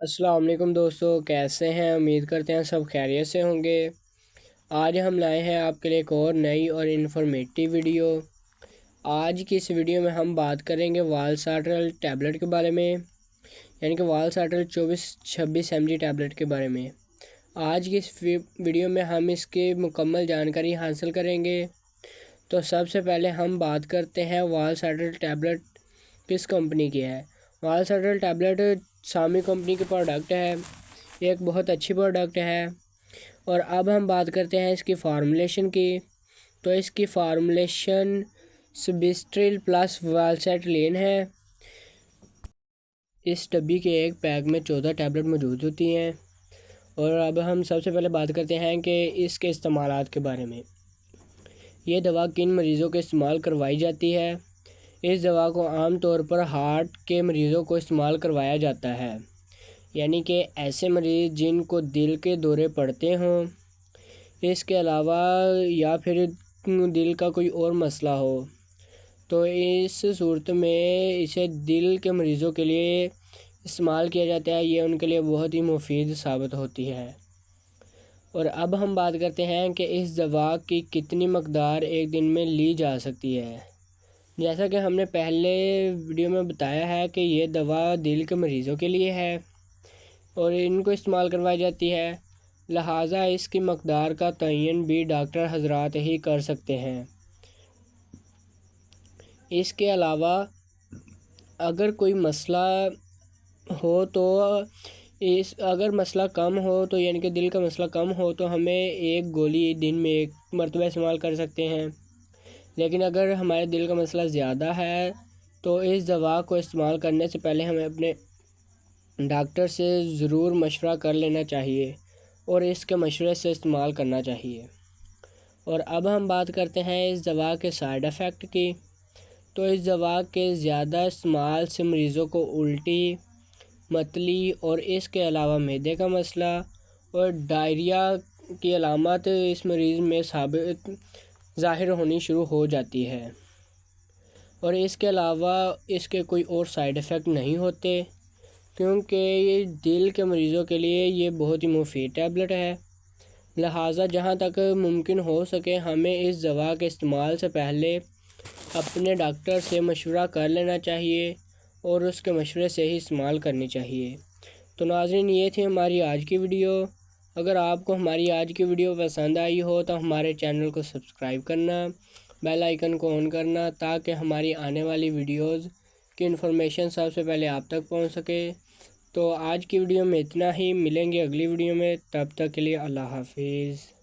السلام علیکم دوستو، کیسے ہیں؟ امید کرتے ہیں سب خیریت سے ہوں گے۔ آج ہم لائے ہیں آپ کے لیے ایک اور نئی اور انفارمیٹیو ویڈیو۔ آج کی اس ویڈیو میں ہم بات کریں گے والسارٹن ٹیبلٹ کے بارے میں، یعنی کہ والسارٹن 2426 mg ٹیبلٹ کے بارے میں۔ آج کی اس ویڈیو میں ہم اس کی مکمل جانکاری حاصل کریں گے۔ تو سب سے پہلے ہم بات کرتے ہیں والسارٹن ٹیبلٹ کس کمپنی کی ہے۔ والسارٹن ٹیبلٹ سامی کمپنی کی پروڈکٹ ہے، یہ ایک بہت اچھی پروڈکٹ ہے۔ اور اب ہم بات کرتے ہیں اس کی فارمولیشن کی۔ تو اس کی فارمولیشن سبسٹریل پلس والسارٹن ہے۔ اس ڈبی کے ایک پیک میں 14 ٹیبلٹ موجود ہوتی ہیں۔ اور اب ہم سب سے پہلے بات کرتے ہیں کہ اس کے استعمالات کے بارے میں۔ یہ دوا کن مریضوں کے استعمال کروائی جاتی ہے؟ اس دوا کو عام طور پر ہارٹ کے مریضوں کو استعمال کروایا جاتا ہے، یعنی کہ ایسے مریض جن کو دل کے دورے پڑتے ہوں۔ اس کے علاوہ یا پھر دل کا کوئی اور مسئلہ ہو تو اس صورت میں اسے دل کے مریضوں کے لیے استعمال کیا جاتا ہے۔ یہ ان کے لیے بہت ہی مفید ثابت ہوتی ہے۔ اور اب ہم بات کرتے ہیں کہ اس دوا کی کتنی مقدار ایک دن میں لی جا سکتی ہے۔ جیسا کہ ہم نے پہلے ویڈیو میں بتایا ہے کہ یہ دوا دل کے مریضوں کے لیے ہے اور ان کو استعمال کروائی جاتی ہے، لہٰذا اس کی مقدار کا تعین بھی ڈاکٹر حضرات ہی کر سکتے ہیں۔ اس کے علاوہ اگر کوئی مسئلہ ہو تو اگر مسئلہ کم ہو تو یعنی کہ دل کا مسئلہ کم ہو تو ہمیں ایک گولی دن میں ایک مرتبہ استعمال کر سکتے ہیں، لیکن اگر ہمارے دل کا مسئلہ زیادہ ہے تو اس دوا کو استعمال کرنے سے پہلے ہمیں اپنے ڈاکٹر سے ضرور مشورہ کر لینا چاہیے اور اس کے مشورے سے استعمال کرنا چاہیے۔ اور اب ہم بات کرتے ہیں اس دوا کے سائیڈ ایفیکٹ کی۔ تو اس دوا کے زیادہ استعمال سے مریضوں کو الٹی، متلی اور اس کے علاوہ معدے کا مسئلہ اور ڈائریا کی علامات اس مریض میں ظاہر ہونی شروع ہو جاتی ہے۔ اور اس کے علاوہ اس کے کوئی اور سائیڈ ایفیکٹ نہیں ہوتے، کیونکہ یہ دل کے مریضوں کے لیے یہ بہت ہی مفید ٹیبلٹ ہے۔ لہٰذا جہاں تک ممکن ہو سکے ہمیں اس دوا کے استعمال سے پہلے اپنے ڈاکٹر سے مشورہ کر لینا چاہیے اور اس کے مشورے سے ہی استعمال کرنی چاہیے۔ تو ناظرین، یہ تھی ہماری آج کی ویڈیو۔ اگر آپ کو ہماری آج کی ویڈیو پسند آئی ہو تو ہمارے چینل کو سبسکرائب کرنا، بیل آئیکن کو آن کرنا تاکہ ہماری آنے والی ویڈیوز کی انفارمیشن سب سے پہلے آپ تک پہنچ سکے۔ تو آج کی ویڈیو میں اتنا ہی، ملیں گے اگلی ویڈیو میں، تب تک کے لیے اللہ حافظ۔